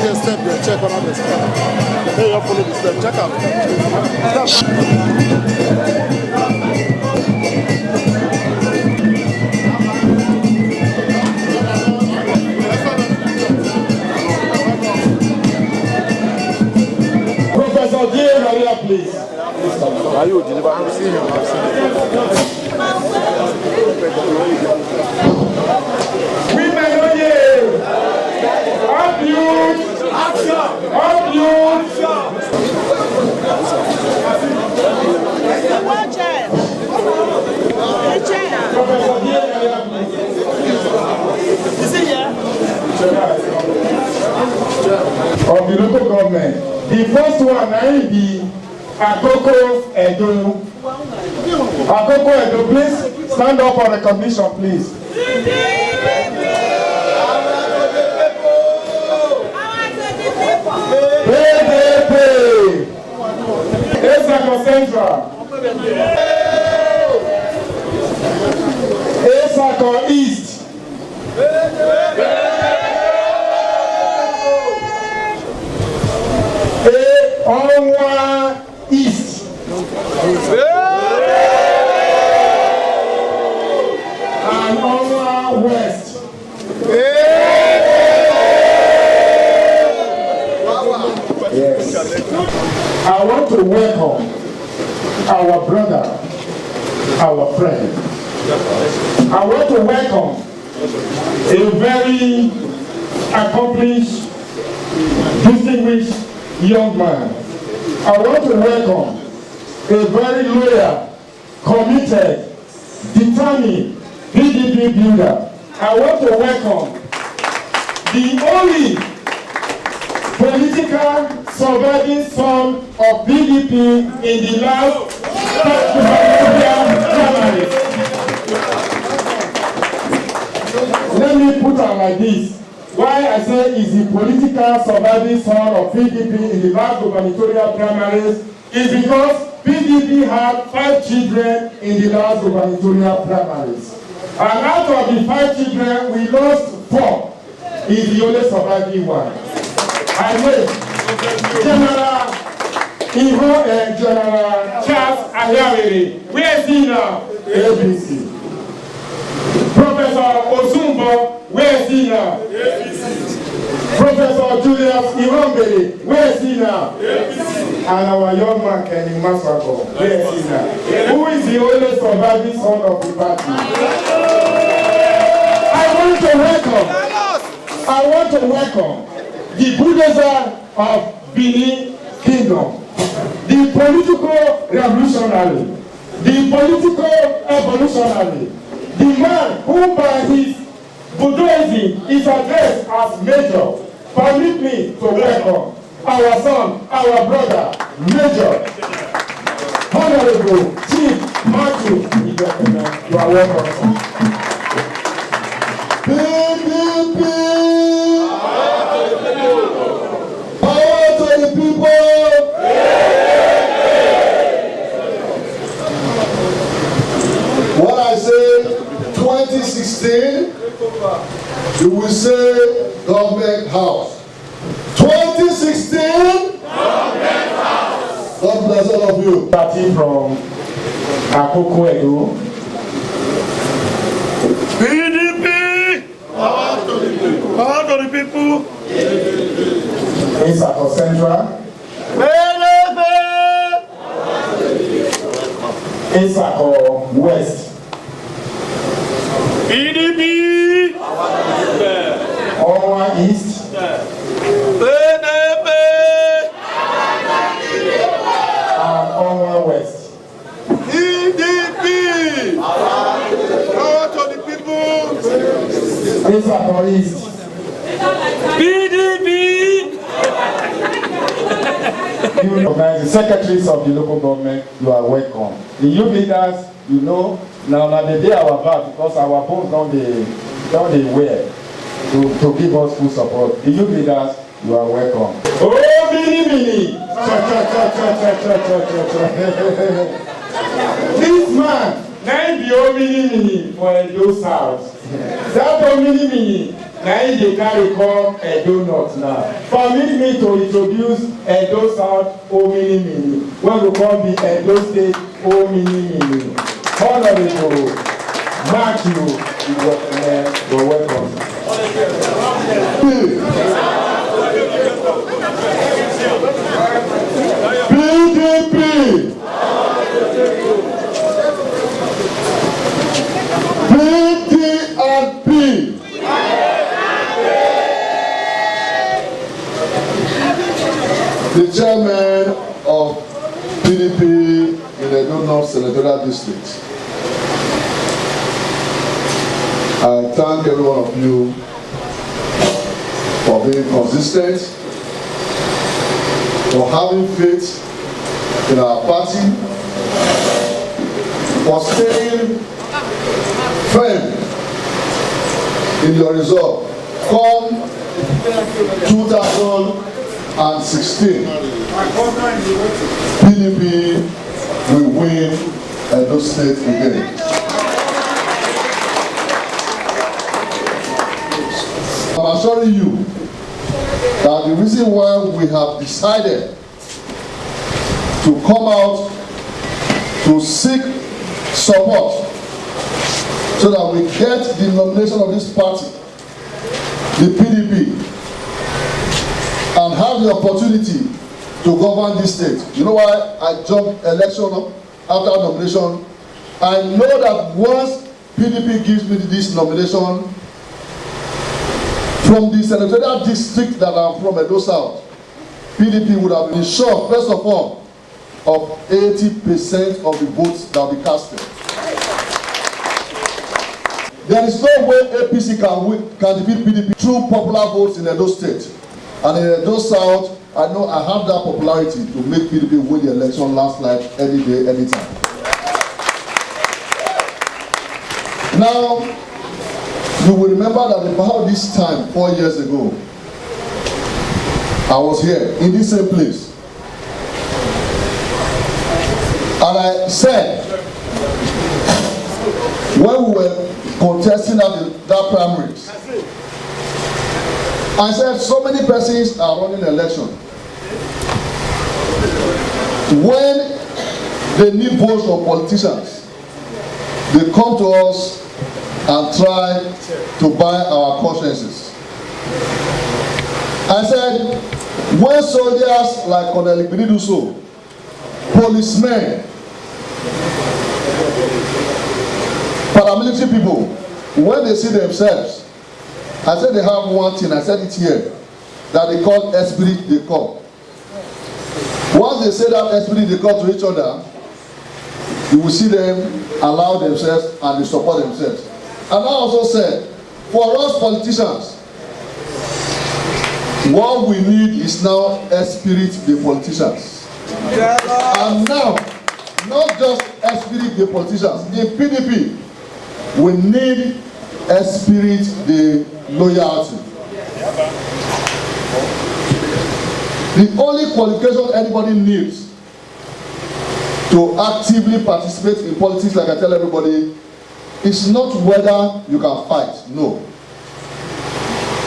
the step there. Check on the step. Hey, you follow the step. Check out. Professor J. Maria, please. Are you deliver? I've seen him. Women, oh yeah! Up youth! Action! Up youth! Professor J. Maria, please. Is it here? Of the local government. The first one, be Akoko Edo. Akoko Edo, please stand up for recognition, please. PDP. Esako Central. Esako East. Onwa East. And Onwa West. Yes. I want to welcome our brother, our friend. I want to welcome a very accomplished, distinguished young man. I want to welcome a very loyal, committed, determined PDP builder. I want to welcome the only political surviving son of PDP in the last primary. Let me put it like this. Why I say is the political surviving son of PDP in the last gubernatorial primaries is because PDP had 5 children in the last gubernatorial primaries. And out of the 5 children, we lost 4. Is the only surviving one. I mean, General Charles Ayawere, where is he now? ABC. Professor Osumbo, where is he now? Professor Julius Irombele, where is he now? And our young man Kenny Maswako, where is he now? Who is the only surviving son of the party? I want to welcome the bulldozer of Benin Kingdom, the political revolutionary, the political evolutionary, the man who by his bulldozing is addressed as Major. Permit me to welcome our son, our brother, Major, Honorable Chief Matthew Igbekuna. You are welcome. PDP! Power to the people! What I say, 2016, you will say government house. 2016, government house. God bless all of you. Starting from Akoko Edo. PDP! Power to the people! Power to the people! Esako Central. PDP! Esako West. PDP! Onwa East. PDP! And Onwa West. PDP! Power to the people! Esako East. PDP! You recognize the secretaries of the local government, you are welcome. The youth leaders, you know, now they dey our back because our bones don't they wear to give us full support. The youth leaders, you are welcome. Oh, mini. This man, now be oh mini for Edo South. That oh mini, now they carry come Edo North now. Permit me to introduce Edo South Omini when we come the Edo State Omini. Honorable Matthew, you're welcome. PDP. PDP. The chairman of PDP in Edo North Senatorial District. I thank every one of you for being consistent, for having faith in our party, for staying firm in your resolve. Come 2016, PDP will win Edo State again. I'm assuring you that the reason why we have decided to come out to seek support so that we get the nomination of this party, the PDP, and have the opportunity to govern this state. You know why I jumped election after nomination? I know that once PDP gives me this nomination, from the senatorial district that I'm from, Edo South, PDP would have been sure, first of all, of 80% of the votes that will be casted. There is no way APC can defeat PDP through popular votes in Edo State. And in Edo South, I know I have that popularity to make PDP win the election landslide any day, anytime. Now, you will remember that about this time, 4 years ago, I was here in this same place. And I said, when we were contesting that primaries, I said so many persons are running election. When they need votes from politicians, they come to us and try to buy our consciences. I said, when soldiers like Colonel Igbididuso, policemen, paramilitary people, when they see themselves, I said they have one thing, I said it here, that they call esprit de corps. Once they say that esprit de corps to each other, you will see them allow themselves and they support themselves. And I also said, for us politicians, what we need is now esprit de politicians. And now, not just esprit de politicians. In PDP, we need esprit de loyalty. The only qualification anybody needs to actively participate in politics, like I tell everybody, it's not whether you can fight, no.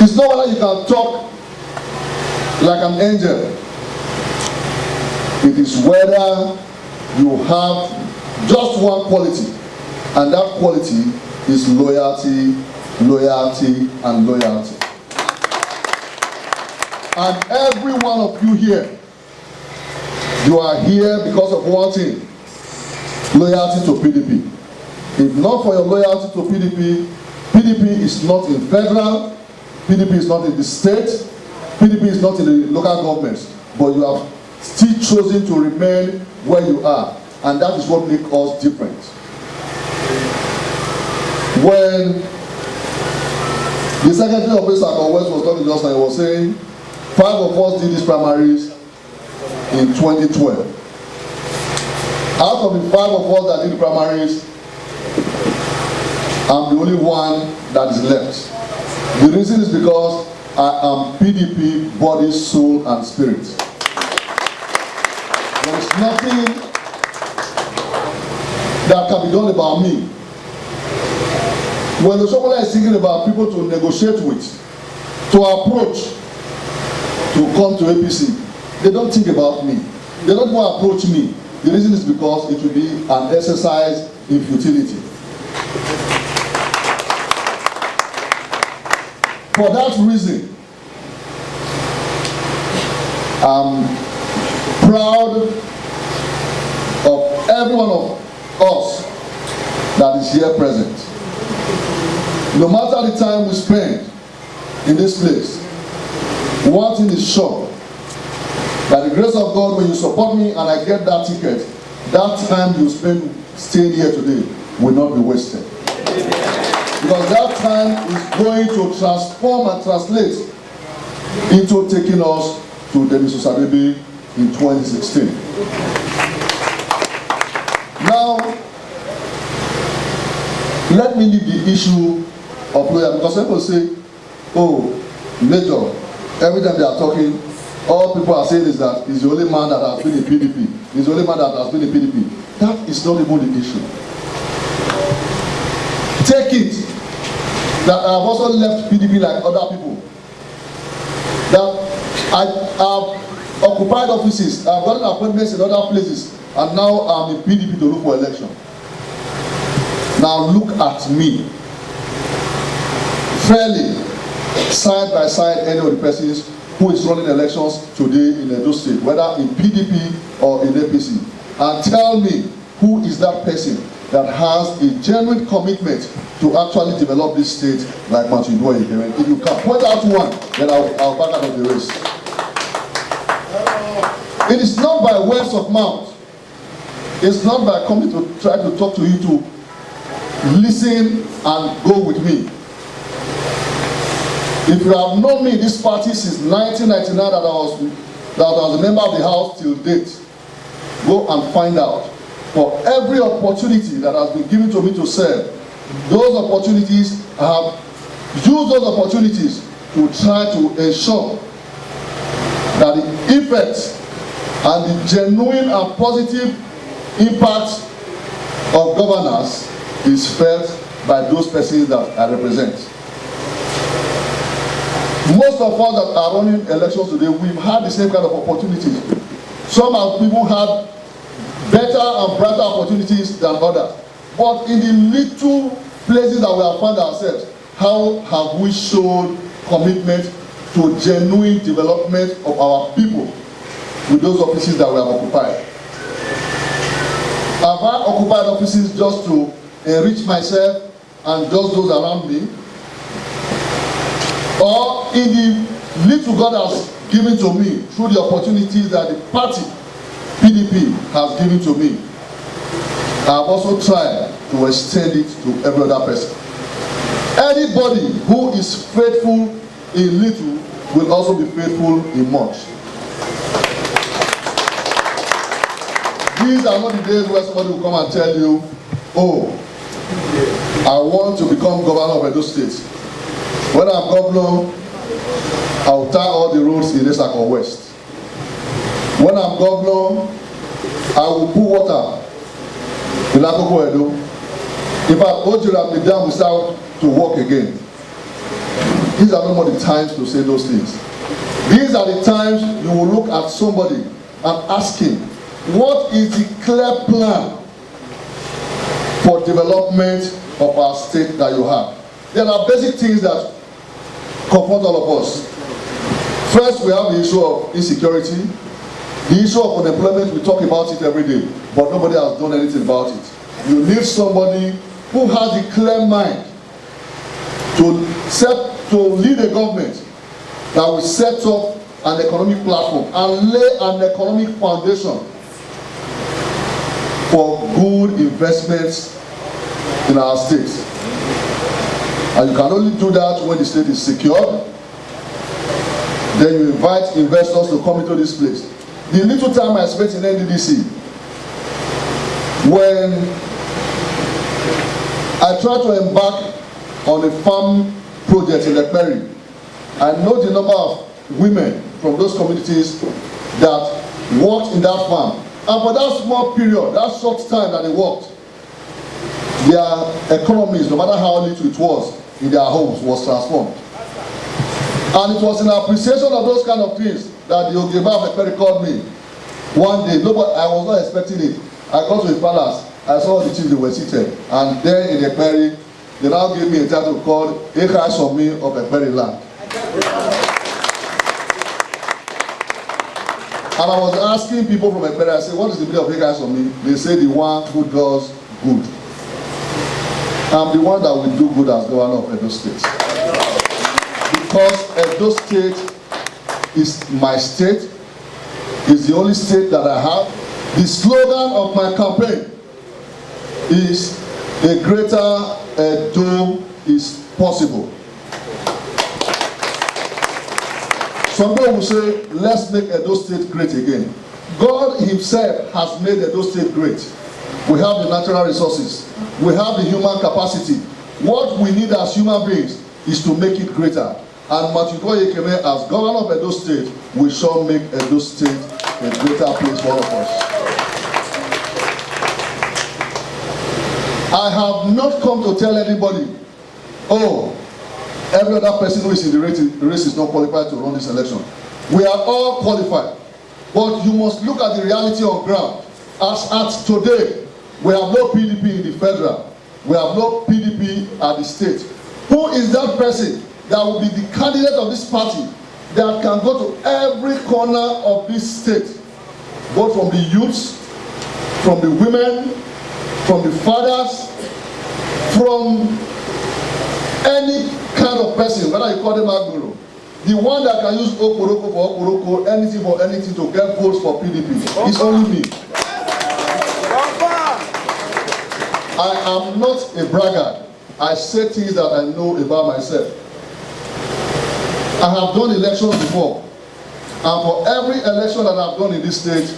It's not whether you can talk like an angel. It is whether you have just one quality, and that quality is loyalty, loyalty, and loyalty. And every one of you here, you are here because of one thing, loyalty to PDP. If not for your loyalty to PDP, PDP is not in federal, PDP is not in the state, PDP is not in the local governments, but you have still chosen to remain where you are, and that is what makes us different. When the Secretary of State West was talking just now, he was saying 5 of us did these primaries in 2012. Out of the 5 of us that did the primaries, I'm the only one that is left. The reason is because I am PDP body, soul, and spirit. There is nothing that can be done about me. When the Sokola is thinking about people to negotiate with, to approach to come to APC, they don't think about me. They don't want to approach me. The reason is because it will be an exercise in futility. For that reason, I'm proud of every one of us that is here present. No matter the time we spend in this place, one thing is sure, by the grace of God, when you support me and I get that ticket, that time you spend staying here today will not be wasted. Because that time is going to transform and translate into taking us to Denis Osadebe in 2016. Now, let me leave the issue of lawyer, because people say, oh, Major, every time they are talking, all people are saying is that he's the only man that has been in PDP. He's the only man that has been in PDP. That is not even the issue. Take it that I have also left PDP like other people. That I have occupied offices, I have gotten appointments in other places, and now I'm in PDP to look for election. Now look at me. Fairly, side by side, any of the persons who is running elections today in Edo State, whether in PDP or in APC, and tell me who is that person that has a genuine commitment to actually develop this state like Martin Dwyer. If you can point out one, then I'll back out of the race. It is not by words of mouth. It's not by coming to try to talk to you to listen and go with me. If you have known me in this party since 1999 that I was a member of the House till date, go and find out. For every opportunity that has been given to me to serve, those opportunities, I have used those opportunities to try to ensure that the effect and the genuine and positive impact of governance is felt by those persons that I represent. Most of us that are running elections today, we've had the same kind of opportunities. Some have people had better and brighter opportunities than others. But in the little places that we have found ourselves, how have we shown commitment to genuine development of our people with those offices that we have occupied? Have I occupied offices just to enrich myself and just those around me? Or in the little God has given to me through the opportunities that the party PDP has given to me, I have also tried to extend it to every other person. Anybody who is faithful in little will also be faithful in much. These are not the days where somebody will come and tell you, oh, I want to become governor of Edo State. When I'm governor, I'll tie all the roads in Esako West. When I'm governor, I will put water in Akoko Edo. In fact, Ojira and the dam will start to work again. These are not more the times to say those things. These are the times you will look at somebody and ask him, what is the clear plan for development of our state that you have? There are basic things that confront all of us. First, we have the issue of insecurity. The issue of unemployment, we talk about it every day, but nobody has done anything about it. You need somebody who has a clear mind to lead a government that will set up an economic platform and lay an economic foundation for good investments in our state. And you can only do that when the state is secured. Then you invite investors to come into this place. The little time I spent in NDDC, when I tried to embark on a farm project in Ekperi, I know the number of women from those communities that worked in that farm. And for that small period, that short time that they worked, their economies, no matter how little it was, in their homes was transformed. And it was in appreciation of those kind of things that the Ogeba of Ekperi called me one day. Nobody, I was not expecting it. I got to the palace. I saw the chiefs, they were seated. And then in Ekperi, they now gave me a title called Ekas of Me of Ekperi Land. And I was asking people from Ekperi, I said, what is the meaning of Ekas of Me? They say the one who does good. I'm the one that will do good as governor of Edo State. Because Edo State is my state, is the only state that I have. The slogan of my campaign is a greater Edo is possible. Some people will say, let's make Edo State great again. God himself has made Edo State great. We have the natural resources. We have the human capacity. What we need as human beings is to make it greater. And Matthew Yekeme, as governor of Edo State, we shall make Edo State a greater place for all of us. I have not come to tell anybody, oh, every other person who is in the race is not qualified to run this election. We are all qualified. But you must look at the reality on ground. As at today, we have no PDP in the federal. We have no PDP at the state. Who is that person that will be the candidate of this party that can go to every corner of this state, both from the youths, from the women, from the fathers, from any kind of person, whether you call them Agbero, the one that can use Okoroko for Okoroko, anything for anything to get votes for PDP, is only me. I am not a braggart. I say things that I know about myself. I have done elections before, and for every election that I've done in this state,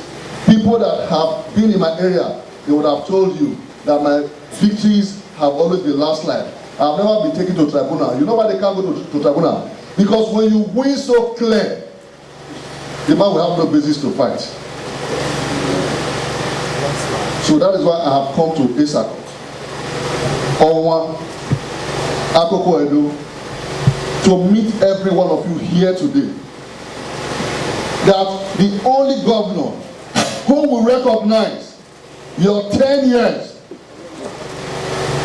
people that have been in my area, they would have told you that my victories have always been landslide. I've never been taken to tribunal. You know why they can't go to tribunal? Because when you win so clear, the man will have no basis to fight. So that is why I have come to Isako, Onwa, Akoko Edo, to meet every one of you here today. That the only governor who will recognize your 10 years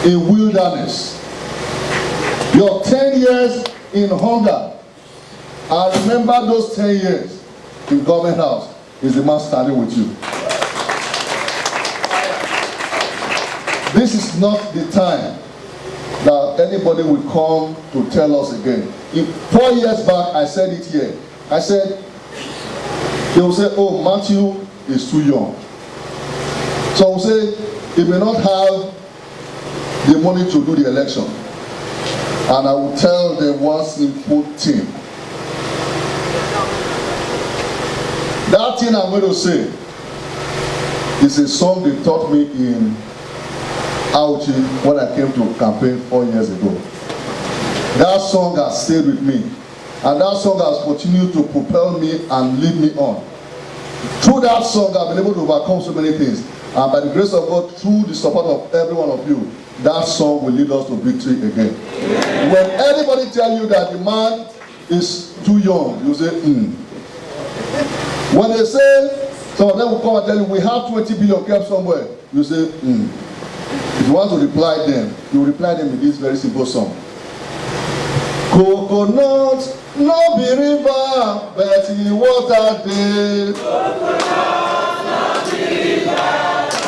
in wilderness, your 10 years in hunger, and remember those 10 years in government house, is the man standing with you. This is not the time that anybody will come to tell us again. 4 years back, I said it here. I said, they will say, oh, Matthew is too young. So I will say, he may not have the money to do the election. And I will tell them one simple thing. That thing I'm going to say is a song they taught me in Auchi when I came to campaign 4 years ago. That song has stayed with me, and that song has continued to propel me and lead me on. Through that song, I've been able to overcome so many things, and by the grace of God, through the support of every one of you, that song will lead us to victory again. Yeah. When anybody tell you that the man is too young, you say, When they say, some of them will come and tell you, we have 20 billion kept somewhere, you say, If you want to reply them, you reply them with this very simple song. Coconut, no be river, but the water dey. Coconut, no be river,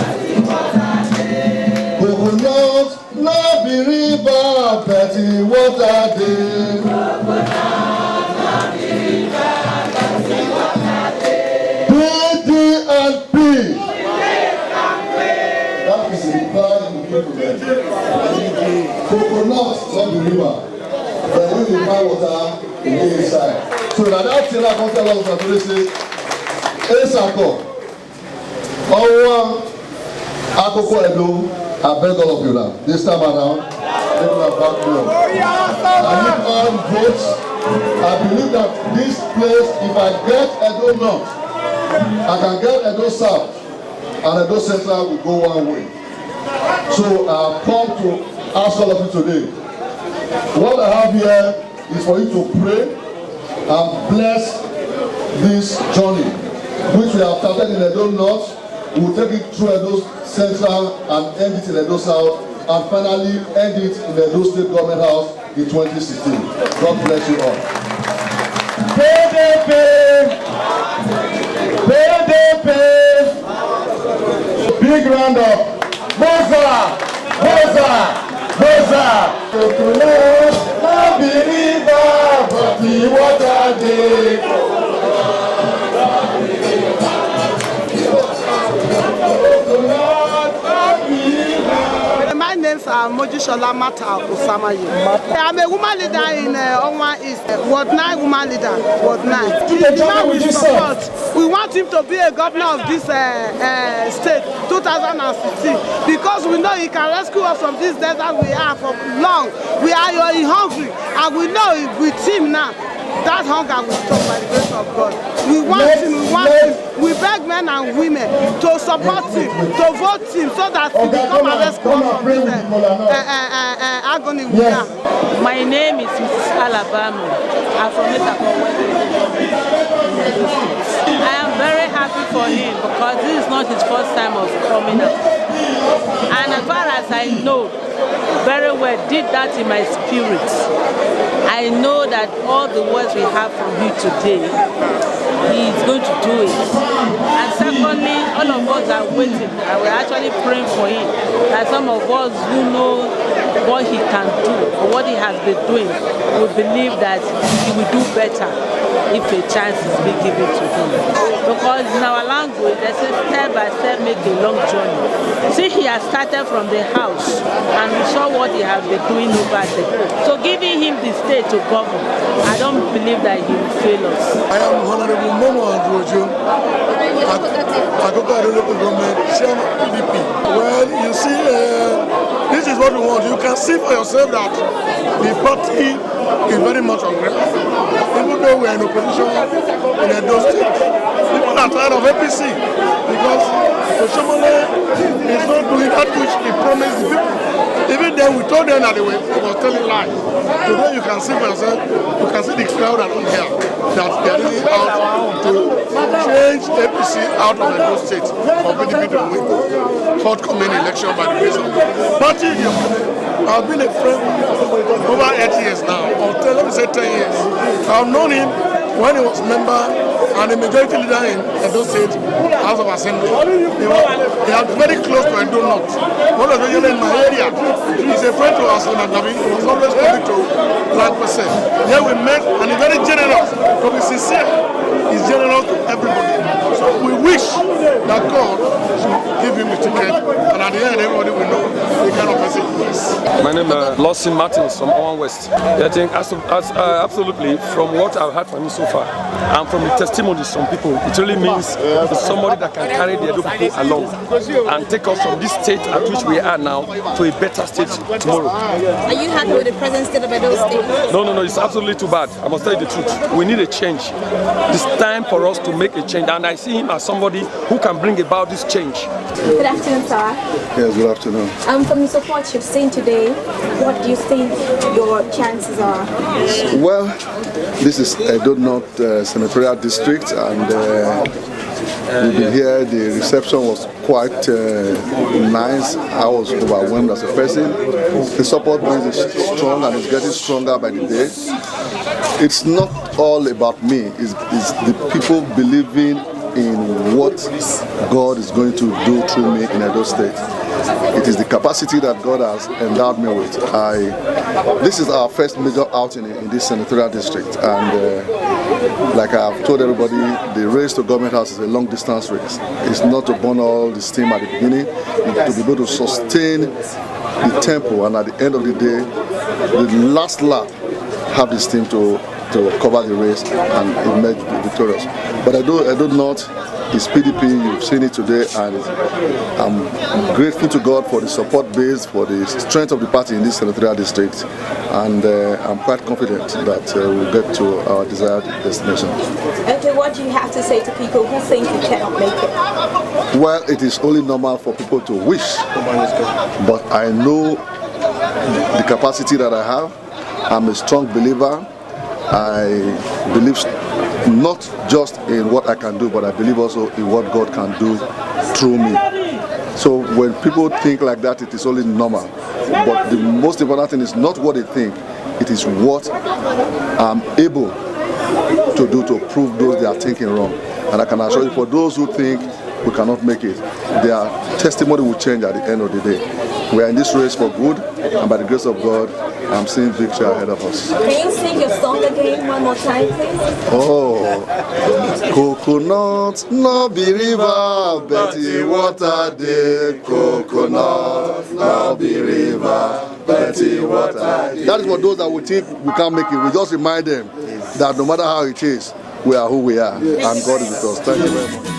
but the water dey. Coconut, no be river, but the water dey. Coconut, no be river, but the water dey. PD and P. That is the reply you give to them. Coconut, no be river. But when you find water, it dey inside. So that thing I come tell us that today say, Isako, Onwa, Akoko Edo, I beg all of you now. This time around, let me back me up. I need all votes. I believe that this place, if I get Edo North, I can get Edo South, and Edo Central will go one way. So I've come to ask all of you today. What I have here is for you to pray and bless this journey, which we have started in Edo North. We will take it through Edo Central and end it in Edo South, and finally end it in the Edo State Government House in 2016. God bless you all. PDP! PDP! Big round of Moza! Moza! Moza! I believe but the water day. My names are Mojishola Mata Osamaye. I'm a woman leader in Onwa East, Ward 9 woman leader, Ward 9. The man we support. We want him to be a governor of this state, 2016, because we know he can rescue us from this desert we are for long. We are hungry, and we know with him now, that hunger will stop by the grace of God. We want him, we beg men and women to support him, to vote him, so that he become a rescue from this agony we are. My name is Mrs. Alabama. I'm from Itako. I am very happy for him because this is not his first time of coming out. And as far as I know, very well did that in my spirit. I know that all the words we have from him today, he is going to do it. And secondly, all of us are waiting and we're actually praying for him. That some of us who know what he can do or what he has been doing will believe that he will do better if a chance is being given to him. Because in our language, they say step by step make a long journey. See, he has started from the house and we saw what he has been doing over there. So giving him the state to govern, I don't believe that he will fail us. I am Honorable Momo Androjo, Akoko local government, chairman PDP. Well, you see, this is what we want. You can see for yourself that the party is very much on ground. Even though we are in opposition in Edo State, people are tired of APC because Oshomole is not doing that which he promised the people. Even then, we told them that he was telling lies. Today, you can see for yourself, you can see the crowd around here that they are really out to change APC out of Edo State for PDP to win forthcoming election by the grace of God. Party, I've been a friend over 8 years now, or let me say 10 years. I've known him when he was member and a majority leader in Edo State House of Assembly. He was very close to Edo North. One of the in my area, he's a friend to us in Adabi. He was always coming to Black Person. Here we met and he's very generous. To be sincere, he's generous to everybody. So we wish that God should give him a ticket, and at the end, everybody will know the kind of person he is. My name is Lawson Martins from Owen West. I think absolutely from what I've heard from him so far and from the testimonies from people, it really means somebody that can carry the Edo people along and take us from this state at which we are now to a better state tomorrow. Are you happy with the present state of Edo State? No, it's absolutely too bad. I must tell you the truth. We need a change. It's time for us to make a change, and I see him as somebody who can bring about this change. Good afternoon, sir. Yes, good afternoon. From the support you've seen today, what do you think your chances are? Well, this is Edo North Senatorial District, and we've been here. The reception was quite nice. I was overwhelmed as a person. The support base is strong and it's getting stronger by the day. It's not all about me. It's the people believing in what God is going to do through me in Edo State. It is the capacity that God has endowed me with. This is our first major outing in this senatorial district, and like I've told everybody, the race to government house is a long distance race. It's not to burn all the steam at the beginning, it's to be able to sustain the tempo, and at the end of the day, the last lap, have this team to cover the race and emerge victorious. But I do not. It's PDP, you've seen it today, and I'm grateful to God for the support base, for the strength of the party in this senatorial district, and I'm quite confident that we'll get to our desired destination. Okay, what do you have to say to people who think you cannot make it? Well, it is only normal for people to wish, but I know the capacity that I have. I'm a strong believer I believe not just in what I can do, but I believe also in what God can do through me. So when people think like that, it is only normal. But the most important thing is not what they think, it is what I'm able to do to prove those they are thinking wrong. And I can assure you, for those who think we cannot make it, their testimony will change at the end of the day. We are in this race for good, and by the grace of God, I'm seeing victory ahead of us. Can you sing your song again one more time, please? Oh, coconut no be river, Betty water dey. Coconut no be river, Betty water dey. That is for those that will think we can't make it. We just remind them that no matter how it is, we are who we are, and God is with us. Thank you very much.